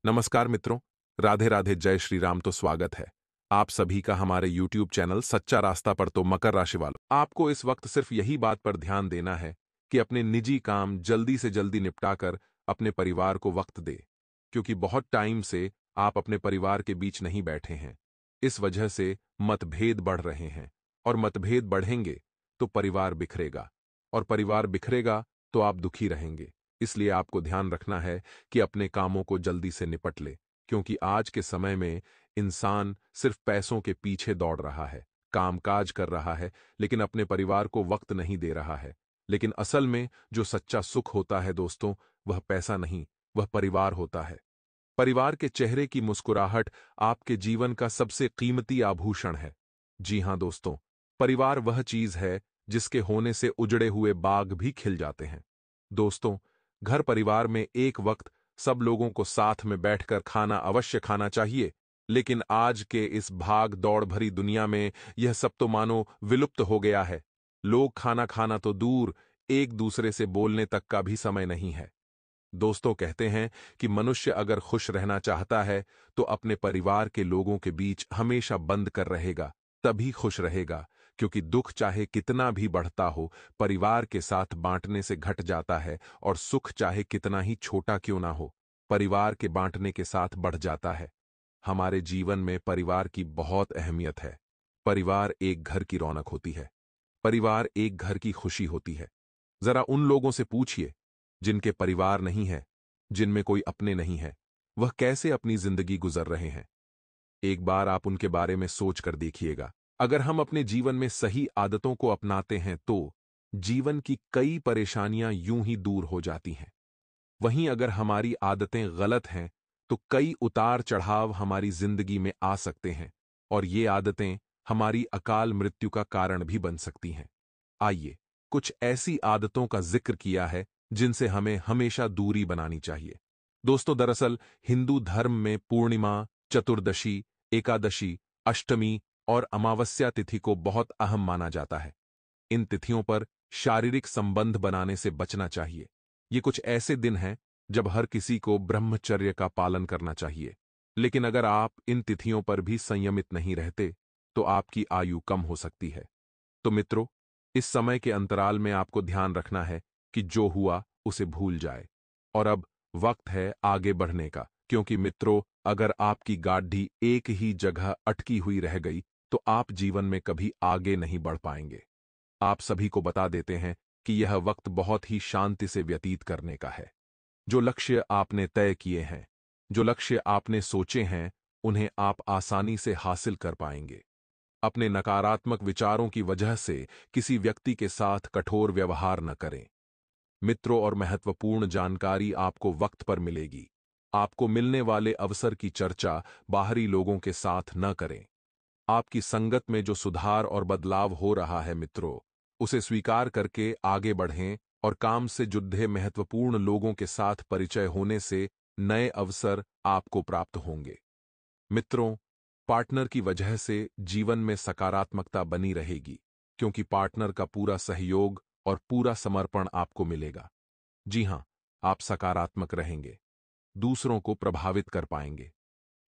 नमस्कार मित्रों, राधे राधे, जय श्री राम। तो स्वागत है आप सभी का हमारे YouTube चैनल सच्चा रास्ता पर। तो मकर राशि वालों, आपको इस वक्त सिर्फ यही बात पर ध्यान देना है कि अपने निजी काम जल्दी से जल्दी निपटाकर अपने परिवार को वक्त दे, क्योंकि बहुत टाइम से आप अपने परिवार के बीच नहीं बैठे हैं। इस वजह से मतभेद बढ़ रहे हैं, और मतभेद बढ़ेंगे तो परिवार बिखरेगा, और परिवार बिखरेगा तो आप दुखी रहेंगे। इसलिए आपको ध्यान रखना है कि अपने कामों को जल्दी से निपट ले, क्योंकि आज के समय में इंसान सिर्फ पैसों के पीछे दौड़ रहा है, कामकाज कर रहा है, लेकिन अपने परिवार को वक्त नहीं दे रहा है। लेकिन असल में जो सच्चा सुख होता है दोस्तों, वह पैसा नहीं, वह परिवार होता है। परिवार के चेहरे की मुस्कुराहट आपके जीवन का सबसे कीमती आभूषण है। जी हां दोस्तों, परिवार वह चीज है जिसके होने से उजड़े हुए बाग भी खिल जाते हैं। दोस्तों, घर परिवार में एक वक्त सब लोगों को साथ में बैठकर खाना अवश्य खाना चाहिए, लेकिन आज के इस भाग दौड़ भरी दुनिया में यह सब तो मानो विलुप्त हो गया है। लोग खाना खाना तो दूर, एक दूसरे से बोलने तक का भी समय नहीं है। दोस्तों, कहते हैं कि मनुष्य अगर खुश रहना चाहता है तो अपने परिवार के लोगों के बीच हमेशा बंद कर रहेगा, तभी खुश रहेगा। क्योंकि दुख चाहे कितना भी बढ़ता हो, परिवार के साथ बांटने से घट जाता है, और सुख चाहे कितना ही छोटा क्यों ना हो, परिवार के बांटने के साथ बढ़ जाता है। हमारे जीवन में परिवार की बहुत अहमियत है। परिवार एक घर की रौनक होती है। परिवार एक घर की खुशी होती है। जरा उन लोगों से पूछिए जिनके परिवार नहीं है, जिनमें कोई अपने नहीं है, वह कैसे अपनी जिंदगी गुजर रहे हैं। एक बार आप उनके बारे में सोच कर देखिएगा। अगर हम अपने जीवन में सही आदतों को अपनाते हैं तो जीवन की कई परेशानियां यूं ही दूर हो जाती हैं। वहीं अगर हमारी आदतें गलत हैं तो कई उतार चढ़ाव हमारी जिंदगी में आ सकते हैं, और ये आदतें हमारी अकाल मृत्यु का कारण भी बन सकती हैं। आइए कुछ ऐसी आदतों का जिक्र किया है जिनसे हमें हमेशा दूरी बनानी चाहिए। दोस्तों, दरअसल हिंदू धर्म में पूर्णिमा, चतुर्दशी, एकादशी, अष्टमी और अमावस्या तिथि को बहुत अहम माना जाता है। इन तिथियों पर शारीरिक संबंध बनाने से बचना चाहिए। ये कुछ ऐसे दिन हैं जब हर किसी को ब्रह्मचर्य का पालन करना चाहिए। लेकिन अगर आप इन तिथियों पर भी संयमित नहीं रहते तो आपकी आयु कम हो सकती है। तो मित्रों, इस समय के अंतराल में आपको ध्यान रखना है कि जो हुआ उसे भूल जाए, और अब वक्त है आगे बढ़ने का। क्योंकि मित्रों, अगर आपकी गाड़ी एक ही जगह अटकी हुई रह गई तो आप जीवन में कभी आगे नहीं बढ़ पाएंगे। आप सभी को बता देते हैं कि यह वक्त बहुत ही शांति से व्यतीत करने का है। जो लक्ष्य आपने तय किए हैं, जो लक्ष्य आपने सोचे हैं, उन्हें आप आसानी से हासिल कर पाएंगे। अपने नकारात्मक विचारों की वजह से किसी व्यक्ति के साथ कठोर व्यवहार न करें। मित्रों, और महत्वपूर्ण जानकारी आपको वक्त पर मिलेगी। आपको मिलने वाले अवसर की चर्चा बाहरी लोगों के साथ न करें। आपकी संगत में जो सुधार और बदलाव हो रहा है मित्रों, उसे स्वीकार करके आगे बढ़ें, और काम से जुड़े महत्वपूर्ण लोगों के साथ परिचय होने से नए अवसर आपको प्राप्त होंगे। मित्रों, पार्टनर की वजह से जीवन में सकारात्मकता बनी रहेगी, क्योंकि पार्टनर का पूरा सहयोग और पूरा समर्पण आपको मिलेगा। जी हां, आप सकारात्मक रहेंगे, दूसरों को प्रभावित कर पाएंगे।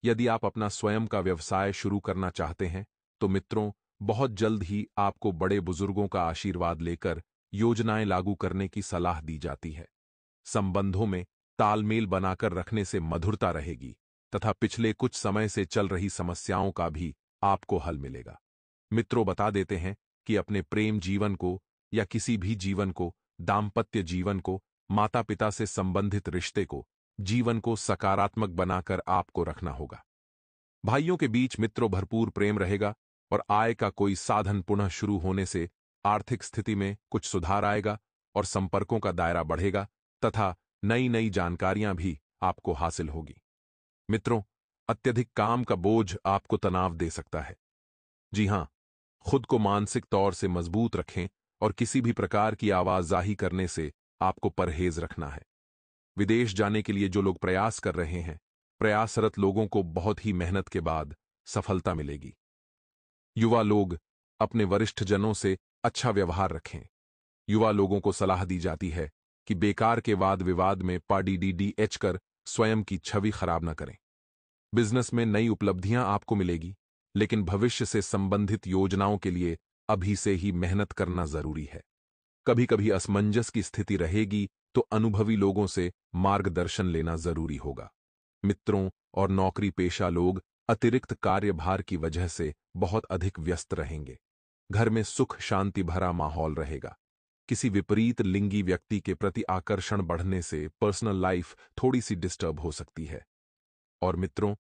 यदि आप अपना स्वयं का व्यवसाय शुरू करना चाहते हैं तो मित्रों, बहुत जल्द ही आपको बड़े बुजुर्गों का आशीर्वाद लेकर योजनाएं लागू करने की सलाह दी जाती है। संबंधों में तालमेल बनाकर रखने से मधुरता रहेगी, तथा पिछले कुछ समय से चल रही समस्याओं का भी आपको हल मिलेगा। मित्रों, बता देते हैं कि अपने प्रेम जीवन को, या किसी भी जीवन को, दाम्पत्य जीवन को, माता पिता से संबंधित रिश्ते को, जीवन को सकारात्मक बनाकर आपको रखना होगा। भाइयों के बीच मित्रों भरपूर प्रेम रहेगा, और आय का कोई साधन पुनः शुरू होने से आर्थिक स्थिति में कुछ सुधार आएगा, और संपर्कों का दायरा बढ़ेगा, तथा नई नई जानकारियां भी आपको हासिल होगी। मित्रों, अत्यधिक काम का बोझ आपको तनाव दे सकता है। जी हां, खुद को मानसिक तौर से मजबूत रखें, और किसी भी प्रकार की आवाजाही करने से आपको परहेज रखना है। विदेश जाने के लिए जो लोग प्रयास कर रहे हैं, प्रयासरत लोगों को बहुत ही मेहनत के बाद सफलता मिलेगी। युवा लोग अपने वरिष्ठ जनों से अच्छा व्यवहार रखें। युवा लोगों को सलाह दी जाती है कि बेकार के वाद विवाद में पाडी डी डी एच कर स्वयं की छवि खराब न करें। बिजनेस में नई उपलब्धियां आपको मिलेगी, लेकिन भविष्य से संबंधित योजनाओं के लिए अभी से ही मेहनत करना जरूरी है। कभी कभी असमंजस की स्थिति रहेगी, तो अनुभवी लोगों से मार्गदर्शन लेना जरूरी होगा। मित्रों और नौकरी पेशा लोग अतिरिक्त कार्यभार की वजह से बहुत अधिक व्यस्त रहेंगे। घर में सुख शांति भरा माहौल रहेगा। किसी विपरीत लिंगी व्यक्ति के प्रति आकर्षण बढ़ने से पर्सनल लाइफ थोड़ी सी डिस्टर्ब हो सकती है। और मित्रों,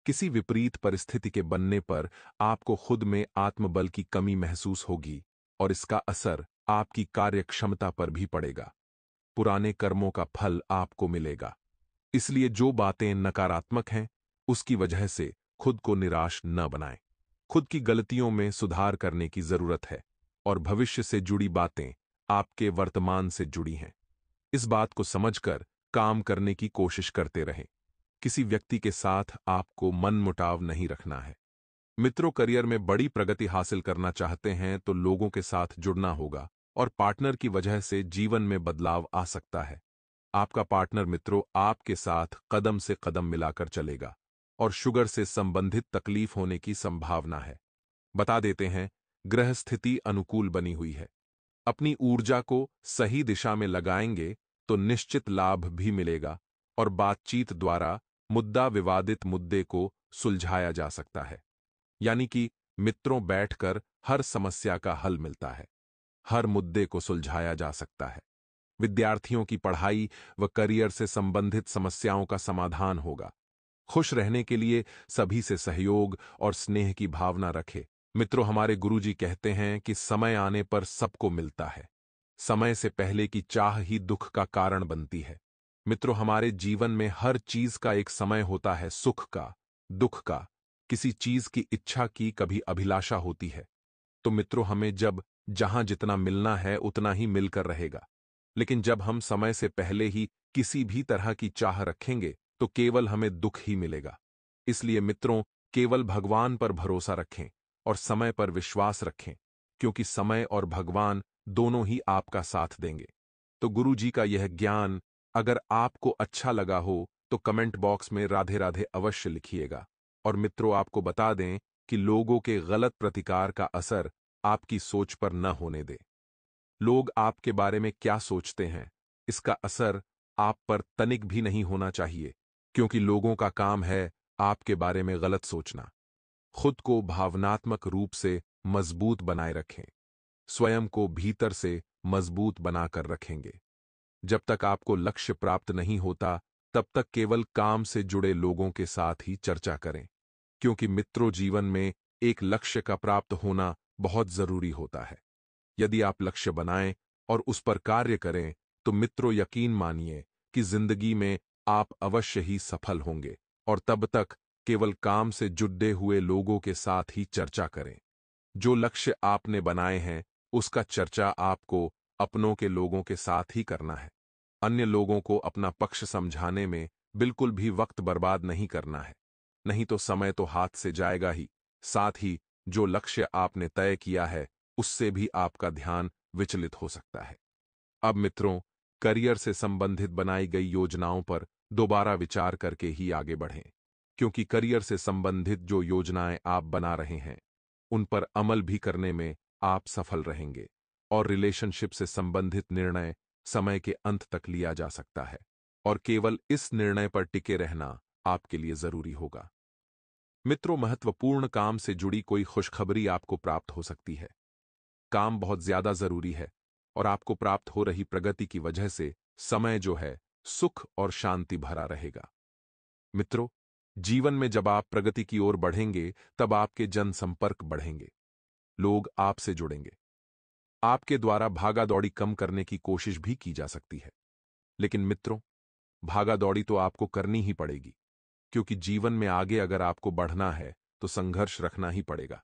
किसी विपरीत परिस्थिति के बनने पर आपको खुद में आत्मबल की कमी महसूस होगी और इसका असर आपकी कार्यक्षमता पर भी पड़ेगा। पुराने कर्मों का फल आपको मिलेगा। इसलिए जो बातें नकारात्मक हैं, उसकी वजह से खुद को निराश न बनाएं। खुद की गलतियों में सुधार करने की जरूरत है और भविष्य से जुड़ी बातें आपके वर्तमान से जुड़ी हैं। इस बात को समझकर काम करने की कोशिश करते रहें। किसी व्यक्ति के साथ आपको मनमुटाव नहीं रखना है। मित्रों, करियर में बड़ी प्रगति हासिल करना चाहते हैं तो लोगों के साथ जुड़ना होगा और पार्टनर की वजह से जीवन में बदलाव आ सकता है। आपका पार्टनर मित्रों आपके साथ कदम से कदम मिलाकर चलेगा और शुगर से संबंधित तकलीफ होने की संभावना है। बता देते हैं, ग्रह स्थिति अनुकूल बनी हुई है। अपनी ऊर्जा को सही दिशा में लगाएंगे तो निश्चित लाभ भी मिलेगा और बातचीत द्वारा मुद्दा विवादित मुद्दे को सुलझाया जा सकता है। यानी कि मित्रों बैठकर हर समस्या का हल मिलता है, हर मुद्दे को सुलझाया जा सकता है। विद्यार्थियों की पढ़ाई व करियर से संबंधित समस्याओं का समाधान होगा। खुश रहने के लिए सभी से सहयोग और स्नेह की भावना रखें। मित्रों, हमारे गुरुजी कहते हैं कि समय आने पर सबको मिलता है। समय से पहले की चाह ही दुख का कारण बनती है। मित्रों, हमारे जीवन में हर चीज का एक समय होता है, सुख का, दुख का, किसी चीज की इच्छा की, कभी अभिलाषा होती है। तो मित्रों, हमें जब जहां जितना मिलना है उतना ही मिलकर रहेगा। लेकिन जब हम समय से पहले ही किसी भी तरह की चाह रखेंगे तो केवल हमें दुख ही मिलेगा। इसलिए मित्रों, केवल भगवान पर भरोसा रखें और समय पर विश्वास रखें, क्योंकि समय और भगवान दोनों ही आपका साथ देंगे। तो गुरु जी का यह ज्ञान अगर आपको अच्छा लगा हो तो कमेंट बॉक्स में राधे राधे अवश्य लिखिएगा। और मित्रों, आपको बता दें कि लोगों के गलत प्रतिकार का असर आपकी सोच पर न होने दे। लोग आपके बारे में क्या सोचते हैं, इसका असर आप पर तनिक भी नहीं होना चाहिए, क्योंकि लोगों का काम है आपके बारे में गलत सोचना। खुद को भावनात्मक रूप से मजबूत बनाए रखें। स्वयं को भीतर से मजबूत बनाकर रखेंगे। जब तक आपको लक्ष्य प्राप्त नहीं होता, तब तक केवल काम से जुड़े लोगों के साथ ही चर्चा करें, क्योंकि मित्रों, जीवन में एक लक्ष्य का प्राप्त होना बहुत जरूरी होता है। यदि आप लक्ष्य बनाएं और उस पर कार्य करें तो मित्रों, यकीन मानिए कि जिंदगी में आप अवश्य ही सफल होंगे। और तब तक केवल काम से जुड़े हुए लोगों के साथ ही चर्चा करें। जो लक्ष्य आपने बनाए हैं उसका चर्चा आपको अपनों के लोगों के साथ ही करना है। अन्य लोगों को अपना पक्ष समझाने में बिल्कुल भी वक्त बर्बाद नहीं करना है, नहीं तो समय तो हाथ से जाएगा ही। साथ ही जो लक्ष्य आपने तय किया है उससे भी आपका ध्यान विचलित हो सकता है। अब मित्रों, करियर से संबंधित बनाई गई योजनाओं पर दोबारा विचार करके ही आगे बढ़ें, क्योंकि करियर से संबंधित जो योजनाएं आप बना रहे हैं उन पर अमल भी करने में आप सफल रहेंगे और रिलेशनशिप से संबंधित निर्णय समय के अंत तक लिया जा सकता है और केवल इस निर्णय पर टिके रहना आपके लिए जरूरी होगा। मित्रों, महत्वपूर्ण काम से जुड़ी कोई खुशखबरी आपको प्राप्त हो सकती है। काम बहुत ज्यादा जरूरी है और आपको प्राप्त हो रही प्रगति की वजह से समय जो है सुख और शांति भरा रहेगा। मित्रों, जीवन में जब आप प्रगति की ओर बढ़ेंगे तब आपके जनसंपर्क बढ़ेंगे, लोग आपसे जुड़ेंगे। आपके द्वारा भागा दौड़ी कम करने की कोशिश भी की जा सकती है। लेकिन मित्रों, भागा दौड़ी तो आपको करनी ही पड़ेगी, क्योंकि जीवन में आगे अगर आपको बढ़ना है तो संघर्ष रखना ही पड़ेगा।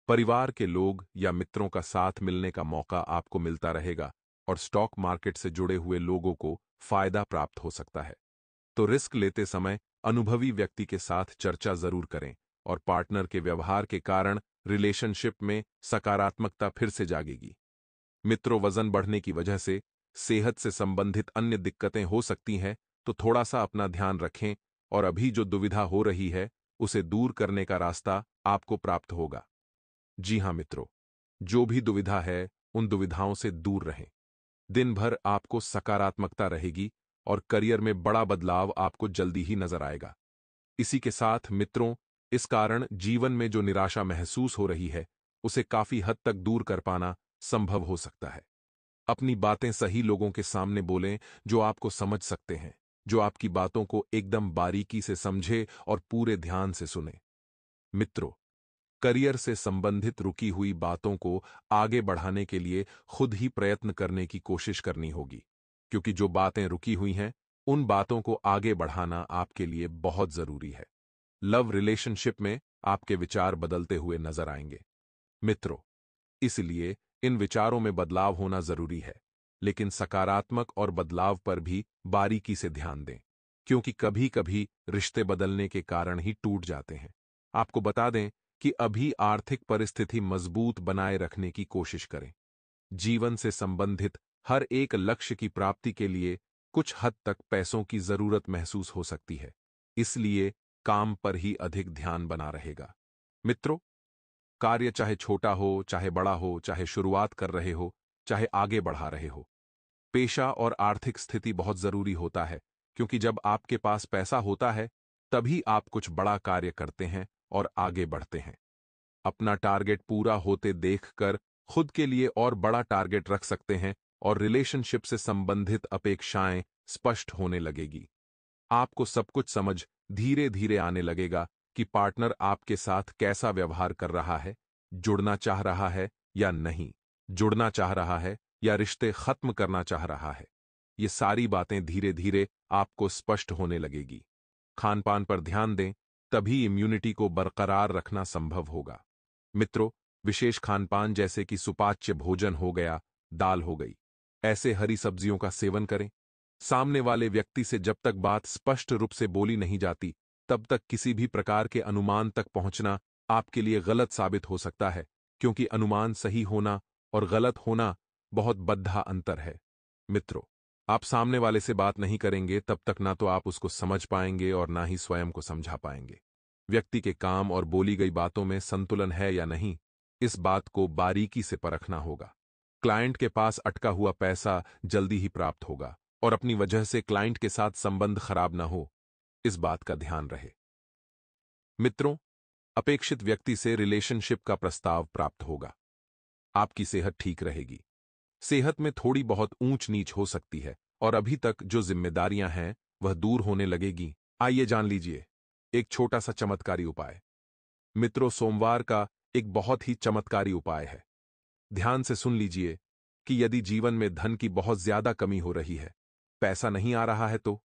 परिवार के लोग या मित्रों का साथ मिलने का मौका आपको मिलता रहेगा और स्टॉक मार्केट से जुड़े हुए लोगों को फायदा प्राप्त हो सकता है। तो रिस्क लेते समय अनुभवी व्यक्ति के साथ चर्चा जरूर करें और पार्टनर के व्यवहार के कारण रिलेशनशिप में सकारात्मकता फिर से जागेगी। मित्रों, वजन बढ़ने की वजह से सेहत से संबंधित अन्य दिक्कतें हो सकती हैं, तो थोड़ा सा अपना ध्यान रखें और अभी जो दुविधा हो रही है उसे दूर करने का रास्ता आपको प्राप्त होगा। जी हाँ मित्रों, जो भी दुविधा है उन दुविधाओं से दूर रहें। दिन भर आपको सकारात्मकता रहेगी और करियर में बड़ा बदलाव आपको जल्दी ही नजर आएगा। इसी के साथ मित्रों, इस कारण जीवन में जो निराशा महसूस हो रही है उसे काफी हद तक दूर कर पाना संभव हो सकता है। अपनी बातें सही लोगों के सामने बोलें जो आपको समझ सकते हैं, जो आपकी बातों को एकदम बारीकी से समझे और पूरे ध्यान से सुने। मित्रों, करियर से संबंधित रुकी हुई बातों को आगे बढ़ाने के लिए खुद ही प्रयत्न करने की कोशिश करनी होगी, क्योंकि जो बातें रुकी हुई हैं उन बातों को आगे बढ़ाना आपके लिए बहुत जरूरी है। लव रिलेशनशिप में आपके विचार बदलते हुए नजर आएंगे मित्रों, इसलिए इन विचारों में बदलाव होना जरूरी है, लेकिन सकारात्मक और बदलाव पर भी बारीकी से ध्यान दें, क्योंकि कभी कभी रिश्ते बदलने के कारण ही टूट जाते हैं। आपको बता दें कि अभी आर्थिक परिस्थिति मजबूत बनाए रखने की कोशिश करें। जीवन से संबंधित हर एक लक्ष्य की प्राप्ति के लिए कुछ हद तक पैसों की जरूरत महसूस हो सकती है, इसलिए काम पर ही अधिक ध्यान बना रहेगा। मित्रों, कार्य चाहे छोटा हो, चाहे बड़ा हो, चाहे शुरुआत कर रहे हो, चाहे आगे बढ़ा रहे हो, पेशा और आर्थिक स्थिति बहुत जरूरी होता है, क्योंकि जब आपके पास पैसा होता है तभी आप कुछ बड़ा कार्य करते हैं और आगे बढ़ते हैं। अपना टारगेट पूरा होते देखकर खुद के लिए और बड़ा टारगेट रख सकते हैं और रिलेशनशिप से संबंधित अपेक्षाएं स्पष्ट होने लगेगी। आपको सब कुछ समझ धीरे धीरे आने लगेगा कि पार्टनर आपके साथ कैसा व्यवहार कर रहा है, जुड़ना चाह रहा है या नहीं, जुड़ना चाह रहा है या रिश्ते खत्म करना चाह रहा है। ये सारी बातें धीरे धीरे आपको स्पष्ट होने लगेगी। खान पान पर ध्यान दें, तभी इम्यूनिटी को बरकरार रखना संभव होगा। मित्रों, विशेष खानपान जैसे कि सुपाच्य भोजन हो गया, दाल हो गई, ऐसे हरी सब्जियों का सेवन करें। सामने वाले व्यक्ति से जब तक बात स्पष्ट रूप से बोली नहीं जाती, तब तक किसी भी प्रकार के अनुमान तक पहुंचना आपके लिए गलत साबित हो सकता है, क्योंकि अनुमान सही होना और गलत होना बहुत बद्धा अंतर है। मित्रों, आप सामने वाले से बात नहीं करेंगे तब तक ना तो आप उसको समझ पाएंगे और ना ही स्वयं को समझा पाएंगे। व्यक्ति के काम और बोली गई बातों में संतुलन है या नहीं, इस बात को बारीकी से परखना होगा। क्लाइंट के पास अटका हुआ पैसा जल्दी ही प्राप्त होगा और अपनी वजह से क्लाइंट के साथ संबंध खराब ना हो, इस बात का ध्यान रहे। मित्रों, अपेक्षित व्यक्ति से रिलेशनशिप का प्रस्ताव प्राप्त होगा। आपकी सेहत ठीक रहेगी। सेहत में थोड़ी बहुत ऊंच नीच हो सकती है और अभी तक जो जिम्मेदारियां हैं वह दूर होने लगेगी। आइए जान लीजिए एक छोटा सा चमत्कारी उपाय। मित्रों, सोमवार का एक बहुत ही चमत्कारी उपाय है। ध्यान से सुन लीजिए कि यदि जीवन में धन की बहुत ज्यादा कमी हो रही है, पैसा नहीं आ रहा है, तो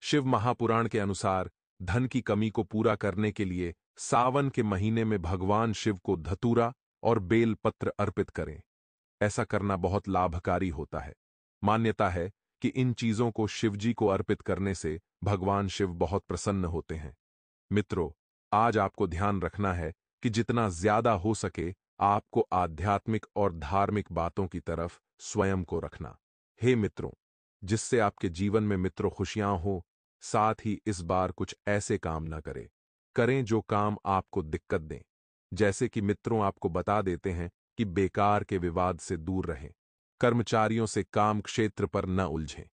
शिव महापुराण के अनुसार धन की कमी को पूरा करने के लिए सावन के महीने में भगवान शिव को धतूरा और बेल पत्र अर्पित करें। ऐसा करना बहुत लाभकारी होता है। मान्यता है कि इन चीजों को शिवजी को अर्पित करने से भगवान शिव बहुत प्रसन्न होते हैं। मित्रों, आज आपको ध्यान रखना है कि जितना ज्यादा हो सके आपको आध्यात्मिक और धार्मिक बातों की तरफ स्वयं को रखना। हे मित्रों, जिससे आपके जीवन में मित्रों खुशियां हो, साथ ही इस बार कुछ ऐसे काम न करें जो काम आपको दिक्कत दें। जैसे कि मित्रों आपको बता देते हैं कि बेकार के विवाद से दूर रहें, कर्मचारियों से काम क्षेत्र पर न उलझें,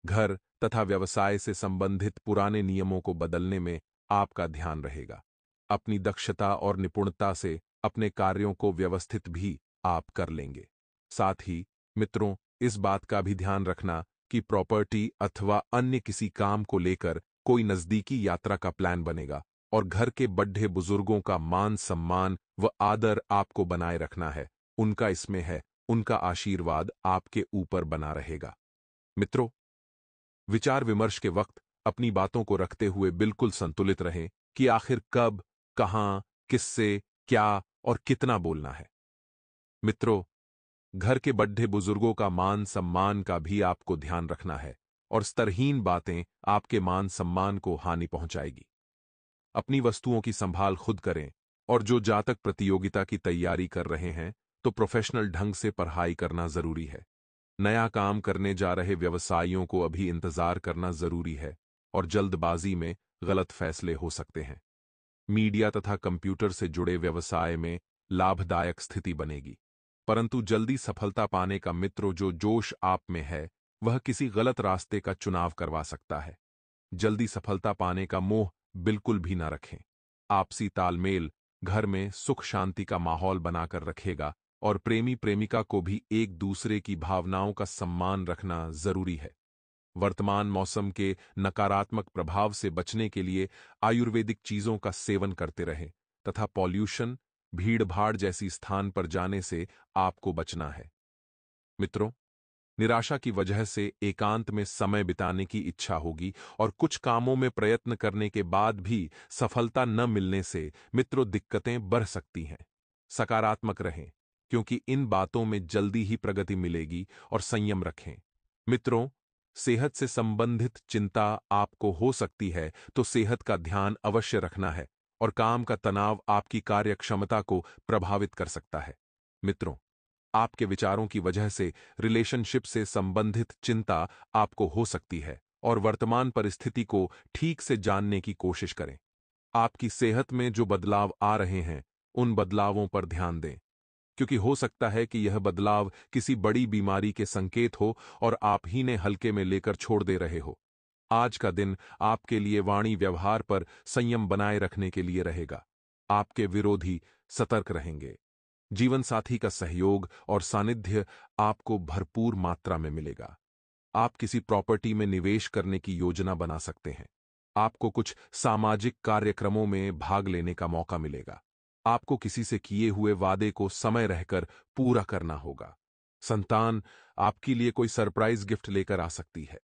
घर तथा व्यवसाय से संबंधित पुराने नियमों को बदलने में आपका ध्यान रहेगा। अपनी दक्षता और निपुणता से अपने कार्यों को व्यवस्थित भी आप कर लेंगे। साथ ही मित्रों, इस बात का भी ध्यान रखना कि प्रॉपर्टी अथवा अन्य किसी काम को लेकर कोई नजदीकी यात्रा का प्लान बनेगा और घर के बड्ढे बुजुर्गों का मान सम्मान व आदर आपको बनाए रखना है। उनका इसमें है, उनका आशीर्वाद आपके ऊपर बना रहेगा। मित्रों, विचार विमर्श के वक्त अपनी बातों को रखते हुए बिल्कुल संतुलित रहें कि आखिर कब, कहां, किससे, क्या और कितना बोलना है। मित्रों, घर के बड्ढे बुजुर्गों का मान सम्मान का भी आपको ध्यान रखना है और स्तरहीन बातें आपके मान सम्मान को हानि पहुंचाएगी। अपनी वस्तुओं की संभाल खुद करें और जो जातक प्रतियोगिता की तैयारी कर रहे हैं तो प्रोफेशनल ढंग से पढ़ाई करना जरूरी है। नया काम करने जा रहे व्यवसायियों को अभी इंतजार करना जरूरी है और जल्दबाजी में गलत फैसले हो सकते हैं। मीडिया तथा कंप्यूटर से जुड़े व्यवसाय में लाभदायक स्थिति बनेगी, परंतु जल्दी सफलता पाने का मित्रों जो जोश आप में है, वह किसी गलत रास्ते का चुनाव करवा सकता है। जल्दी सफलता पाने का मोह बिल्कुल भी ना रखें। आपसी तालमेल घर में सुख शांति का माहौल बनाकर रखेगा और प्रेमी प्रेमिका को भी एक दूसरे की भावनाओं का सम्मान रखना जरूरी है। वर्तमान मौसम के नकारात्मक प्रभाव से बचने के लिए आयुर्वेदिक चीजों का सेवन करते रहें तथा पॉल्यूशन, भीड़-भाड़ जैसी स्थान पर जाने से आपको बचना है। मित्रों, निराशा की वजह से एकांत में समय बिताने की इच्छा होगी और कुछ कामों में प्रयत्न करने के बाद भी सफलता न मिलने से मित्रों दिक्कतें बढ़ सकती हैं। सकारात्मक रहें, क्योंकि इन बातों में जल्दी ही प्रगति मिलेगी और संयम रखें। मित्रों, सेहत से संबंधित चिंता आपको हो सकती है, तो सेहत का ध्यान अवश्य रखना है और काम का तनाव आपकी कार्यक्षमता को प्रभावित कर सकता है। मित्रों, आपके विचारों की वजह से रिलेशनशिप से संबंधित चिंता आपको हो सकती है और वर्तमान परिस्थिति को ठीक से जानने की कोशिश करें। आपकी सेहत में जो बदलाव आ रहे हैं, उन बदलावों पर ध्यान दें, क्योंकि हो सकता है कि यह बदलाव किसी बड़ी बीमारी के संकेत हो और आप ही ने हल्के में लेकर छोड़ दे रहे हो। आज का दिन आपके लिए वाणी व्यवहार पर संयम बनाए रखने के लिए रहेगा। आपके विरोधी सतर्क रहेंगे। जीवन साथी का सहयोग और सानिध्य आपको भरपूर मात्रा में मिलेगा। आप किसी प्रॉपर्टी में निवेश करने की योजना बना सकते हैं। आपको कुछ सामाजिक कार्यक्रमों में भाग लेने का मौका मिलेगा। आपको किसी से किए हुए वादे को समय रहकर पूरा करना होगा। संतान आपके लिए कोई सरप्राइज गिफ्ट लेकर आ सकती है।